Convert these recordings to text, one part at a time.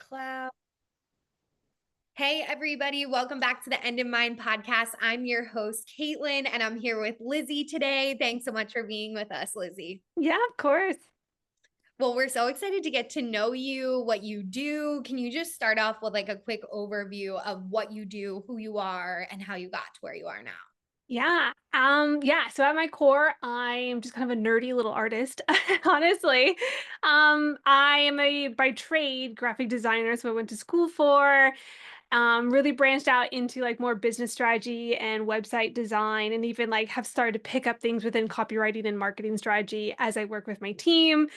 Cloud. Hey, everybody. Welcome back to the End in Mind podcast. I'm your host, Caitlin, and I'm here with Lizzy today. Thanks so much for being with us, Lizzy. Yeah, of course. Well, we're so excited to get to know you, what you do. Can you just start off with like a quick overview of what you do, who you are, and how you got to where you are now? Yeah. So at my core, I'm just kind of a nerdy little artist, honestly. I am a by trade graphic designer, so I went to school for, really branched out into like more business strategy and website design, and even like have started to pick up things within copywriting and marketing strategy as I work with my team.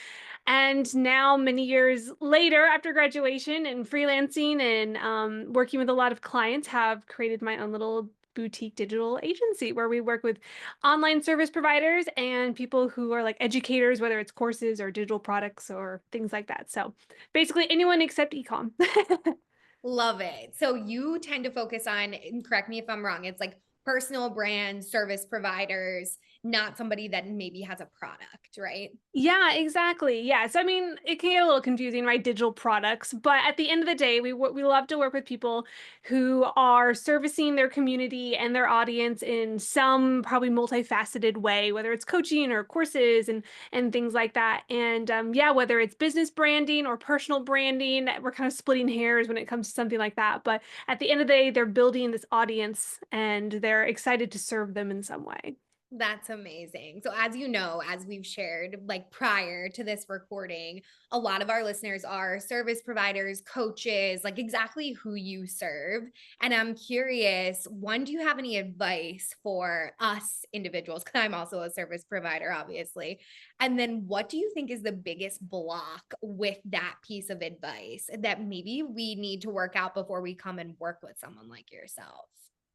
And now, many years later, after graduation and freelancing and working with a lot of clients, have created my own little boutique digital agency where we work with online service providers and people who are like educators, whether it's courses or digital products or things like that. So basically, anyone except ecom. Love it. So you tend to focus on, and correct me if I'm wrong, it's like personal brand service providers, not somebody that maybe has a product, right? Yeah, exactly. Yeah. So I mean, it can get a little confusing, right? Digital products, but at the end of the day, we love to work with people who are servicing their community and their audience in some probably multifaceted way, whether it's coaching or courses and things like that. And yeah, whether it's business branding or personal branding, we're kind of splitting hairs when it comes to something like that. But at the end of the day, they're building this audience and they're excited to serve them in some way. That's amazing. So, as you know, as we've shared, like prior to this recording, a lot of our listeners are service providers, coaches, like exactly who you serve. And I'm curious, one, do you have any advice for us individuals? Because I'm also a service provider, obviously. And then, what do you think is the biggest block with that piece of advice that maybe we need to work out before we come and work with someone like yourself?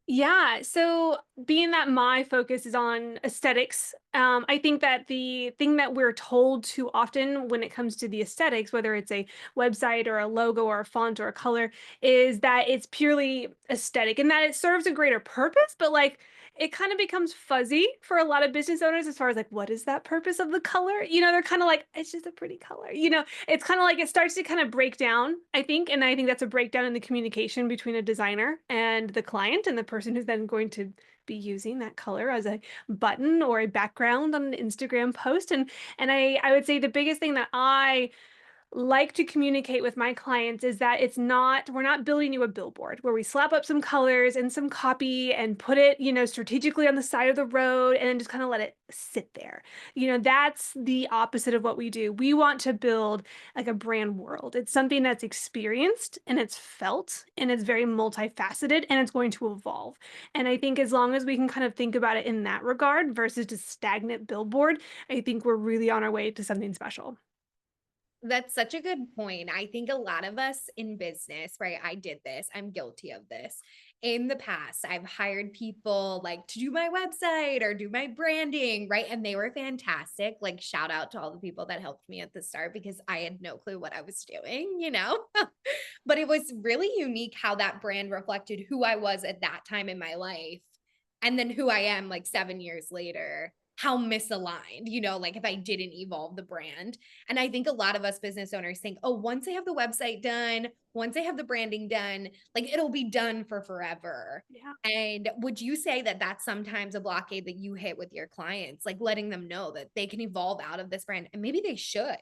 Yeah, so being that my focus is on aesthetics, I think that the thing that we're told too often when it comes to the aesthetics, whether it's a website or a logo or a font or a color, is that it's purely aesthetic and that it serves a greater purpose, but like it kind of becomes fuzzy for a lot of business owners as far as like, what is that purpose of the color? They're kind of like, it's just a pretty color. It's kind of like it starts to kind of break down, I think. And I think that's a breakdown in the communication between a designer and the client and the person who's then going to be using that color as a button or a background on an Instagram post. And I would say the biggest thing that I like to communicate with my clients is that we're not building you a billboard where we slap up some colors and some copy and put it, strategically on the side of the road and then just kind of let it sit there. That's the opposite of what we do. We want to build like a brand world. It's something that's experienced and it's felt and it's very multifaceted and it's going to evolve. And I think as long as we can kind of think about it in that regard versus just stagnant billboard, I think we're really on our way to something special. That's such a good point. I think a lot of us in business, right? I did this. I'm guilty of this. In the past, I've hired people like to do my website or do my branding, right? And they were fantastic. Like, shout out to all the people that helped me at the start because I had no clue what I was doing? But it was really unique how that brand reflected who I was at that time in my life and then who I am like 7 years later. How misaligned, like if I didn't evolve the brand. And I think a lot of us business owners think, oh, once I have the website done, once I have the branding done, like it'll be done for forever. Yeah. And would you say that that's sometimes a blockade that you hit with your clients, like letting them know that they can evolve out of this brand and maybe they should?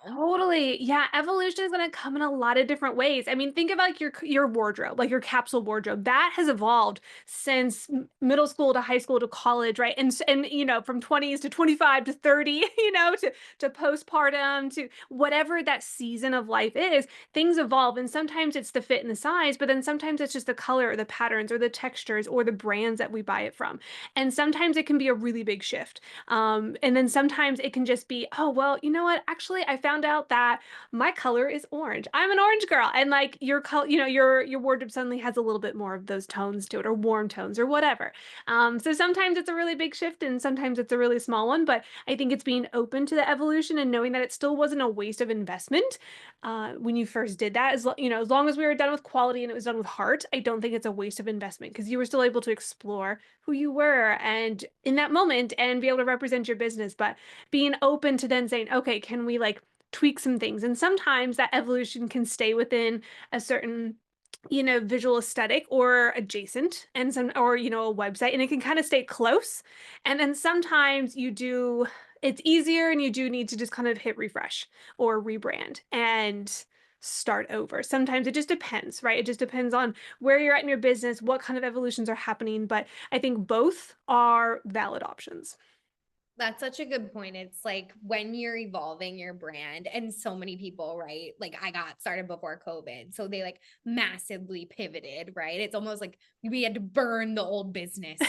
Totally. Yeah, evolution is going to come in a lot of different ways. I mean, think about like your wardrobe, like your capsule wardrobe. That has evolved since middle school to high school to college, right? And from 20s to 25 to 30, to postpartum to whatever that season of life is, things evolve and sometimes it's the fit and the size, but then sometimes it's just the color or the patterns or the textures or the brands that we buy it from. And sometimes it can be a really big shift. And then sometimes it can just be, oh, well, you know what? Actually, I found out that my color is orange. I'm an orange girl. And like your color, your wardrobe suddenly has a little bit more of those tones to it or warm tones or whatever. So sometimes it's a really big shift and sometimes it's a really small one. But I think it's being open to the evolution and knowing that it still wasn't a waste of investment when you first did that. As long as we were done with quality and it was done with heart, I don't think it's a waste of investment because you were still able to explore who you were and in that moment and be able to represent your business, but being open to then saying, okay, can we like tweak some things. And sometimes that evolution can stay within a certain visual aesthetic or adjacent, and some, or a website, and it can kind of stay close. And then sometimes it's easier and you do need to just kind of hit refresh or rebrand and start over. Sometimes it just depends, right? It just depends on where you're at in your business, what kind of evolutions are happening, but I think both are valid options. That's such a good point. It's like when you're evolving your brand, and so many people, right? Like I got started before COVID. So they like massively pivoted, right? It's almost like we had to burn the old business.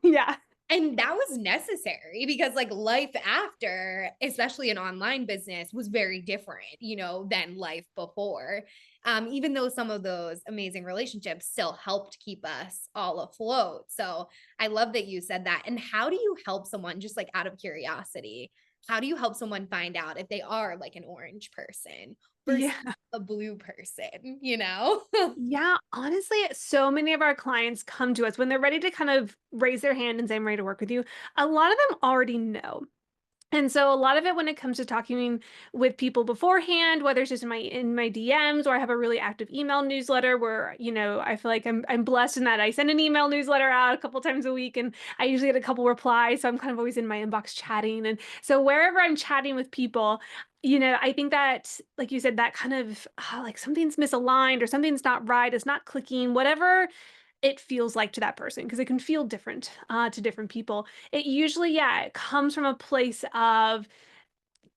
Yeah. And that was necessary because like life after, especially an online business, was very different, than life before. Even though some of those amazing relationships still helped keep us all afloat. So I love that you said that. And how do you help someone, just like out of curiosity, how do you help someone find out if they are like an orange person versus Yeah. a blue person? Yeah, honestly, so many of our clients come to us when they're ready to kind of raise their hand and say, I'm ready to work with you. A lot of them already know. And so a lot of it when it comes to talking with people beforehand, whether it's just in my DMs, or I have a really active email newsletter where, I feel like I'm blessed in that I send an email newsletter out a couple times a week and I usually get a couple replies. So I'm kind of always in my inbox chatting. And so wherever I'm chatting with people, I think that, like you said, that kind of like something's misaligned or something's not right, it's not clicking, whatever it feels like to that person, because it can feel different to different people. It usually, yeah, it comes from a place of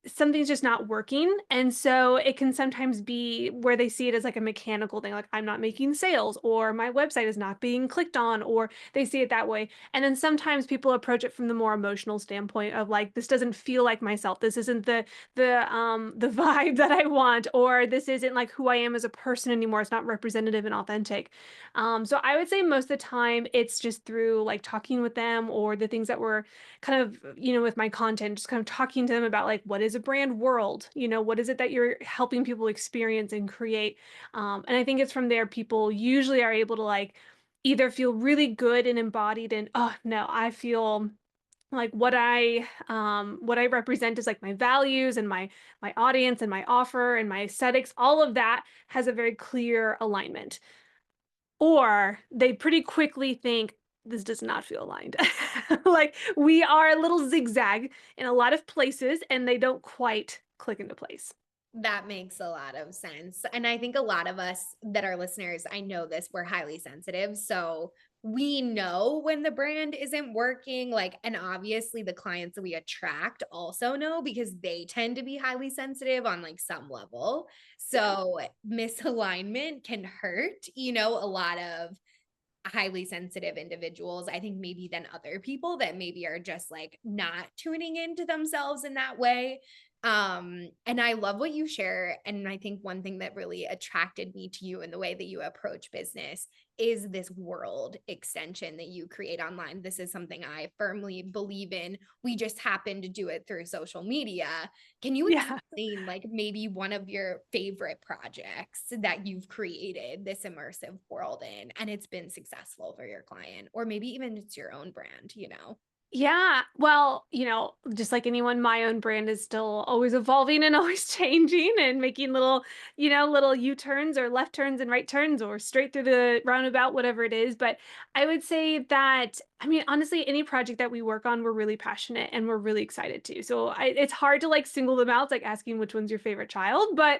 something's just not working. And so it can sometimes be where they see it as like a mechanical thing, like I'm not making sales, or my website is not being clicked on, or they see it that way. And then sometimes people approach it from the more emotional standpoint of like, this doesn't feel like myself. This isn't the vibe that I want, or this isn't like who I am as a person anymore. It's not representative and authentic. So I would say most of the time it's just through like talking with them, or the things that we're kind of, with my content, just kind of talking to them about like, what is a brand world? What is it that you're helping people experience and create? And I think it's from there people usually are able to like either feel really good and embodied and, oh no, I feel like what I represent is like my values and my audience and my offer and my aesthetics, all of that has a very clear alignment. Or they pretty quickly think, "This does not feel aligned." Like, we are a little zigzag in a lot of places, and they don't quite click into place. That makes a lot of sense. And I think a lot of us that are listeners, I know this, we're highly sensitive. So we know when the brand isn't working. Like, and obviously the clients that we attract also know because they tend to be highly sensitive on like some level. Yeah. So misalignment can hurt, a lot of highly sensitive individuals, I think maybe than other people that maybe are just like not tuning into themselves in that way. And I love what you share. And I think one thing that really attracted me to you in the way that you approach business is this world extension that you create online. This is something I firmly believe in. We just happen to do it through social media. Can you Yeah. explain like maybe one of your favorite projects that you've created this immersive world in and it's been successful for your client, or maybe even it's your own brand? Yeah. Well, just like anyone, my own brand is still always evolving and always changing and making little U-turns or left turns and right turns or straight through the roundabout, whatever it is. But I would say that, I mean, honestly, any project that we work on, we're really passionate and we're really excited to. So it's hard to like single them out, it's like asking which one's your favorite child. But,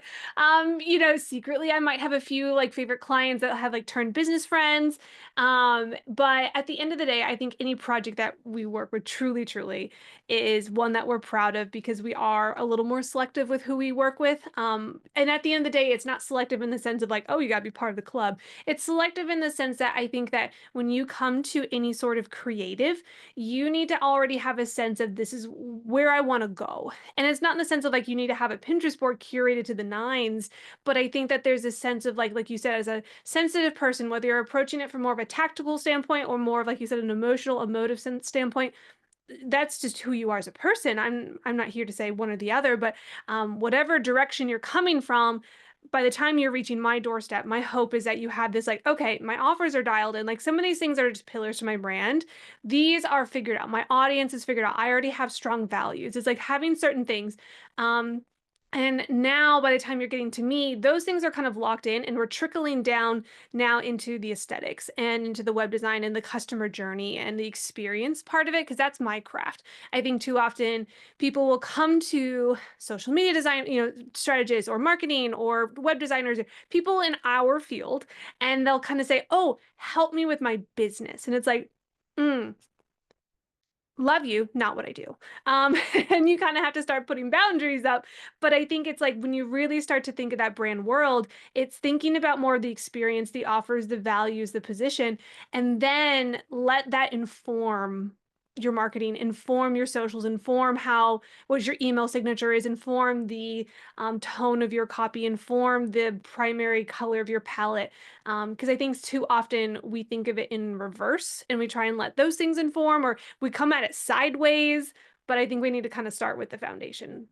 secretly, I might have a few like favorite clients that have like turned business friends. But at the end of the day, I think any project that we work with truly, truly is one that we're proud of because we are a little more selective with who we work with. And at the end of the day, it's not selective in the sense of like, oh, you got to be part of the club. It's selective in the sense that I think that when you come to any sort of creative, you need to already have a sense of this is where I want to go. And it's not in the sense of like you need to have a Pinterest board curated to the nines, but I think that there's a sense of like you said, as a sensitive person, whether you're approaching it from more of a tactical standpoint or more of, like you said, an emotional, emotive standpoint, that's just who you are as a person. I'm not here to say one or the other, but whatever direction you're coming from, by the time you're reaching my doorstep, my hope is that you have this like, okay, my offers are dialed in. Like some of these things are just pillars to my brand. These are figured out. My audience is figured out. I already have strong values. It's like having certain things. Um, And now, by the time you're getting to me, those things are kind of locked in, and we're trickling down now into the aesthetics and into the web design and the customer journey and the experience part of it, because that's my craft. I think too often people will come to social media design, strategists or marketing or web designers, people in our field, and they'll kind of say, "Oh, help me with my business." And it's like, mm, love you, not what I do. And you kind of have to start putting boundaries up. But I think it's like when you really start to think of that brand world, it's thinking about more of the experience, the offers, the values, the position, and then let that inform your marketing, inform your socials, inform how what your email signature is, inform the tone of your copy, inform the primary color of your palette. Because I think too often we think of it in reverse and we try and let those things inform, or we come at it sideways, but I think we need to kind of start with the foundation.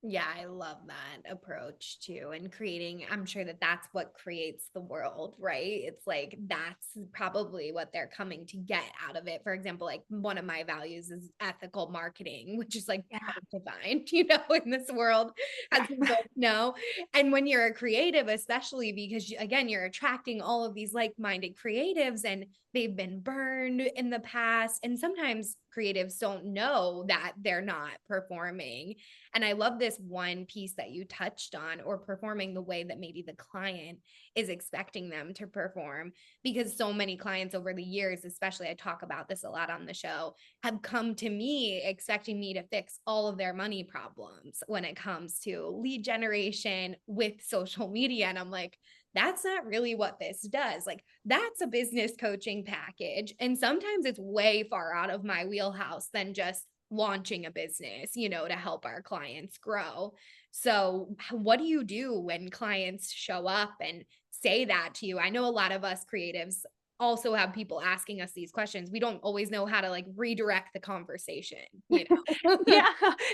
Yeah, I love that approach too. And creating, I'm sure that that's what creates the world, right? It's like that's probably what they're coming to get out of it. For example, like one of my values is ethical marketing, which is like Yeah. hard to find, in this world, as Yeah. we both know. And when you're a creative, especially because again, you're attracting all of these like minded creatives and they've been burned in the past. And sometimes creatives don't know that they're not performing, and I love this one piece that you touched on, or performing the way that maybe the client is expecting them to perform. Because so many clients over the years, especially I talk about this a lot on the show, have come to me expecting me to fix all of their money problems when it comes to lead generation with social media. And I'm like, that's not really what this does. Like, that's a business coaching package. And sometimes it's way far out of my wheelhouse than just launching a business, to help our clients grow. So, what do you do when clients show up and say that to you? I know a lot of us creatives also have people asking us these questions. We don't always know how to like redirect the conversation. Yeah,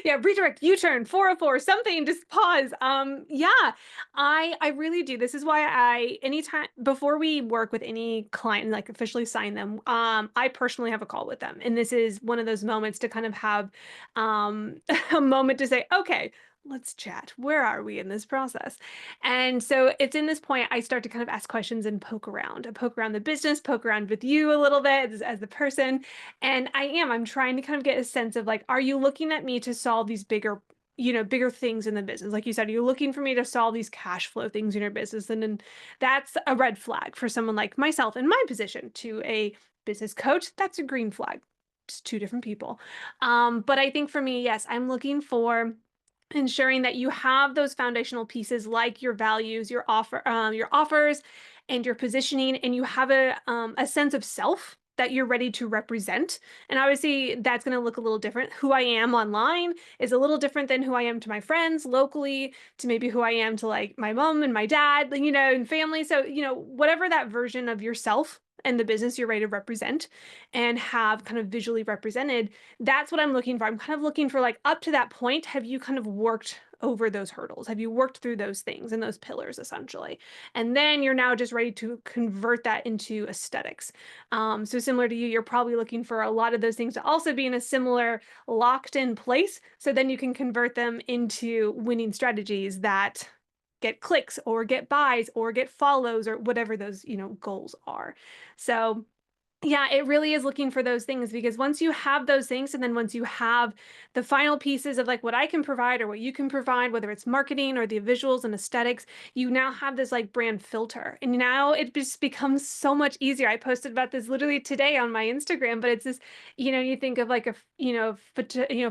yeah, redirect, U-turn, 404, something, just pause. Yeah, I really do. This is why I anytime before we work with any client, like officially sign them, I personally have a call with them. And this is one of those moments to kind of have a moment to say, okay, let's chat. Where are we in this process? And so it's in this point I start to kind of ask questions and poke around. I poke around the business, poke around with you a little bit as the person, and I'm trying to kind of get a sense of like, are you looking at me to solve these bigger things in the business? Like you said, are you looking for me to solve these cash flow things in your business? And then that's a red flag for someone like myself in my position. To a business coach, that's a green flag. It's two different people. But I think for me, yes, I'm looking for ensuring that you have those foundational pieces like your values, your offers, and your positioning, and you have a sense of self that you're ready to represent. And obviously, that's going to look a little different. Who I am online is a little different than who I am to my friends locally, to maybe who I am to like my mom and my dad, and family. So, whatever that version of yourself and the business you're ready to represent and have kind of visually represented, that's what I'm looking for. I'm kind of looking for like up to that point, have you kind of worked over those hurdles? Have you worked through those things and those pillars essentially? And then you're now just ready to convert that into aesthetics. So similar to you, you're probably looking for a lot of those things to also be in a similar locked in place. So then you can convert them into winning strategies that get clicks or get buys or get follows or whatever those, goals are. So yeah, it really is looking for those things, because once you have those things, and then once you have the final pieces of like what I can provide or what you can provide, whether it's marketing or the visuals and aesthetics, you now have this like brand filter. And now it just becomes so much easier. I posted about this literally today on my Instagram, but it's this, you think of like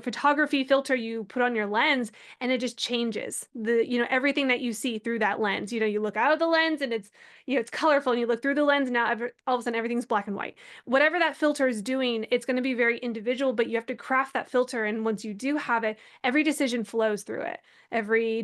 photography filter you put on your lens, and it just changes everything that you see through that lens. You look out of the lens and it's colorful, and you look through the lens and now all of a sudden everything's black and white. Whatever that filter is doing, it's going to be very individual, but you have to craft that filter. And once you do have it, every decision flows through it.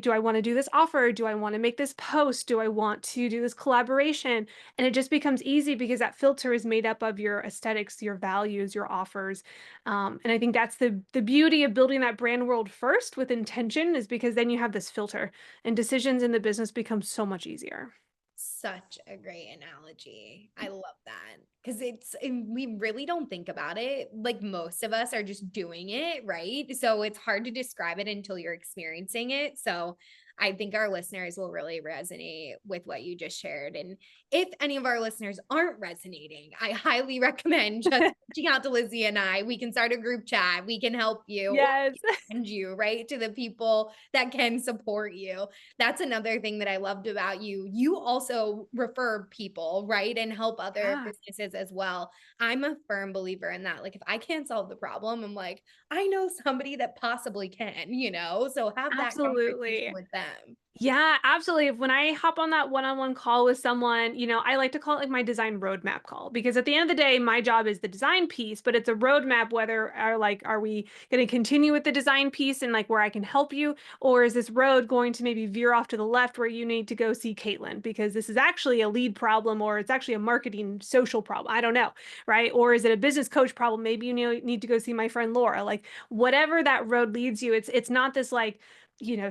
Do I want to do this offer? Do I want to make this post? Do I want to do this collaboration? And it just becomes easy because that filter is made up of your aesthetics, your values, your offers. And I think that's the beauty of building that brand world first with intention, is because then you have this filter and decisions in the business become so much easier. Such a great analogy. I love that because and we really don't think about it. Like most of us are just doing it, right? So it's hard to describe it until you're experiencing it. So I think our listeners will really resonate with what you just shared. And if any of our listeners aren't resonating, I highly recommend just reaching out to Lizzy and I. We can start a group chat, we can help you, or Yes. send you right to the people that can support you. That's another thing that I loved about you. You also refer people, right? And help other Yeah, businesses as well. I'm a firm believer in that. Like, if I can't solve the problem, I'm like, I know somebody that possibly can, you know? So have that conversation absolutely. with them. Yeah, absolutely. When I hop on that one-on-one call with someone, I like to call it like my design roadmap call because at the end of the day, my job is the design piece, but it's a roadmap whether are we going to continue with the design piece and like where I can help you, or is this road going to maybe veer off to the left where you need to go see Caitlin because this is actually a lead problem or it's actually a marketing social problem. I don't know, right? Or is it a business coach problem? Maybe need to go see my friend Laura. Like whatever that road leads you, it's not this like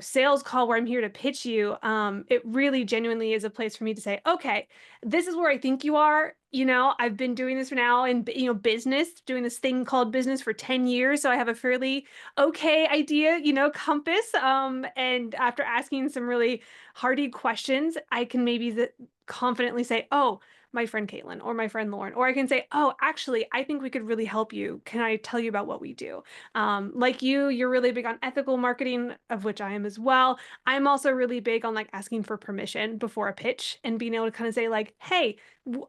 sales call where I'm here to pitch you. It really genuinely is a place for me to say, okay, this is where I think you are. I've been doing this for now in, business, doing this thing called business for 10 years. So I have a fairly okay idea, compass. And after asking some really hardy questions, I can maybe confidently say, oh, my friend Caitlin or my friend Lauren, or I can say, oh, actually, I think we could really help you. Can I tell you about what we do? Like you're really big on ethical marketing, of which I am as well. I'm also really big on like asking for permission before a pitch and being able to kind of say like, hey,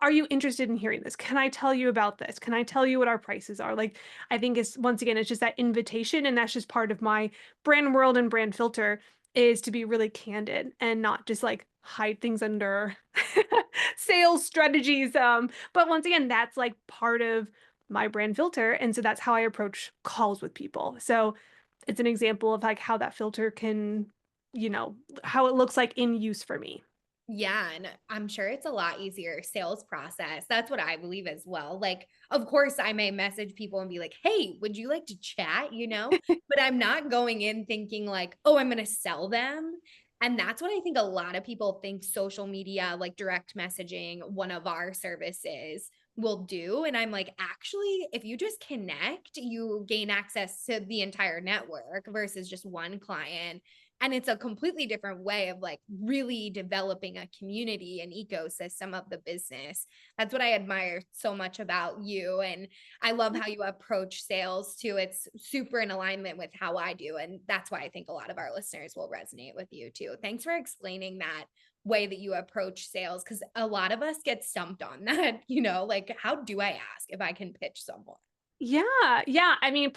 are you interested in hearing this? Can I tell you about this? Can I tell you what our prices are? Like, I think it's once again, it's just that invitation. And that's just part of my brand world and brand filter is to be really candid and not just like hide things under sales strategies. But once again, that's like part of my brand filter. And so that's how I approach calls with people. So it's an example of like how that filter can, how it looks like in use for me. Yeah, and I'm sure it's a lot easier sales process. That's what I believe as well. Like, of course, I may message people and be like, "Hey, would you like to chat?" But I'm not going in thinking like, "Oh, I'm going to sell them." And that's what I think a lot of people think social media, like direct messaging, one of our services will do. And I'm like, actually, if you just connect, you gain access to the entire network versus just one client, and it's a completely different way of like really developing a community and ecosystem of the business. That's what I admire so much about you. And I love how you approach sales too. It's super in alignment with how I do. And that's why I think a lot of our listeners will resonate with you too. Thanks for explaining that way that you approach sales, because a lot of us get stumped on that, like, how do I ask if I can pitch someone? Yeah, yeah. I mean,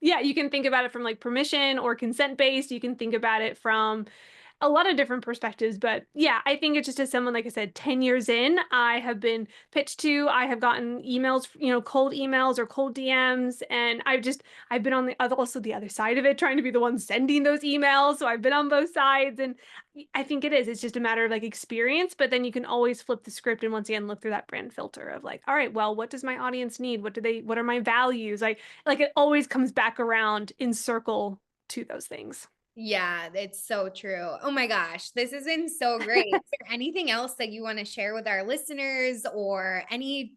yeah, you can think about it from like permission or consent based. You can think about it from a lot of different perspectives, but yeah, I think it's just as someone, like I said, 10 years in, I have been pitched to, I have gotten emails, cold emails or cold DMs, and I've been on also the other side of it, trying to be the one sending those emails. So I've been on both sides, and I think it's just a matter of like experience, but then you can always flip the script and once again look through that brand filter of like, all right, well, what does my audience need? What are my values? Like it always comes back around in circle to those things. Yeah, it's so true. Oh my gosh, this has been so great. Is there anything else that you want to share with our listeners, or any,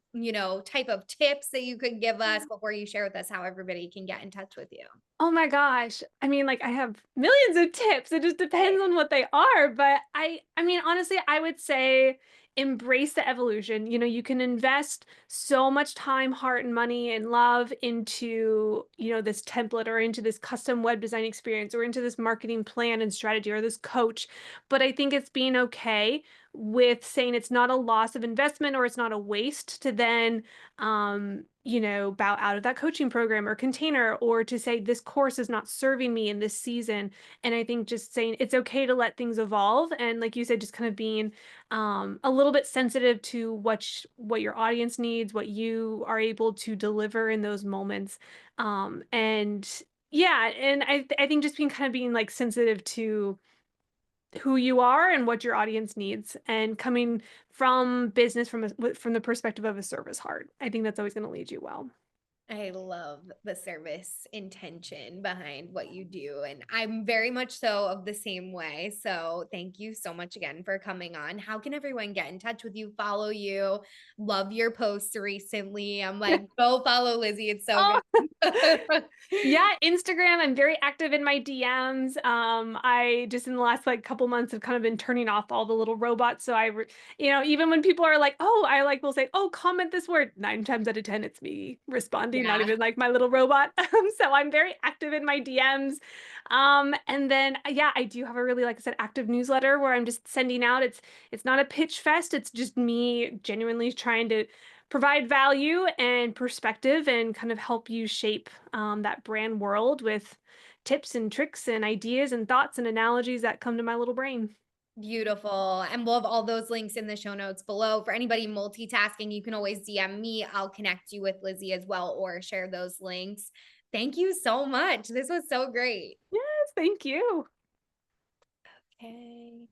type of tips that you could give us before you share with us how everybody can get in touch with you? Oh my gosh. I mean, like I have millions of tips. It just Right. depends on what they are, but I mean, honestly, I would say embrace the evolution. You can invest so much time, heart, and money and love into, this template or into this custom web design experience or into this marketing plan and strategy or this coach. But I think it's being okay with saying it's not a loss of investment or it's not a waste to then bow out of that coaching program or container, or to say this course is not serving me in this season. And I think just saying it's okay to let things evolve. And like you said, just kind of being a little bit sensitive to what your audience needs, what you are able to deliver in those moments. And yeah, and I think just being like sensitive to who you are and what your audience needs and coming from business from the perspective of a service heart. I think that's always going to lead you well. I love the service intention behind what you do. And I'm very much so of the same way. So thank you so much again for coming on. How can everyone get in touch with you, follow you? Love your posts recently. I'm like, go follow Lizzy. It's so Oh, good. yeah, Instagram, I'm very active in my DMs. I just in the last like couple months have kind of been turning off all the little robots. So even when people are like, "Oh," I like will say, "Oh, comment this word." 9 times out of 10, it's me responding, not Yeah. even like my little robot. So I'm very active in my DMs. And then yeah, I do have a really, like I said, active newsletter where I'm just sending out. It's not a pitch fest. It's just me genuinely trying to provide value and perspective and kind of help you shape that brand world with tips and tricks and ideas and thoughts and analogies that come to my little brain. Beautiful. And we'll have all those links in the show notes below. For anybody multitasking, you can always DM me. I'll connect you with Lizzy as well or share those links. Thank you so much. This was so great. Yes, thank you. Okay.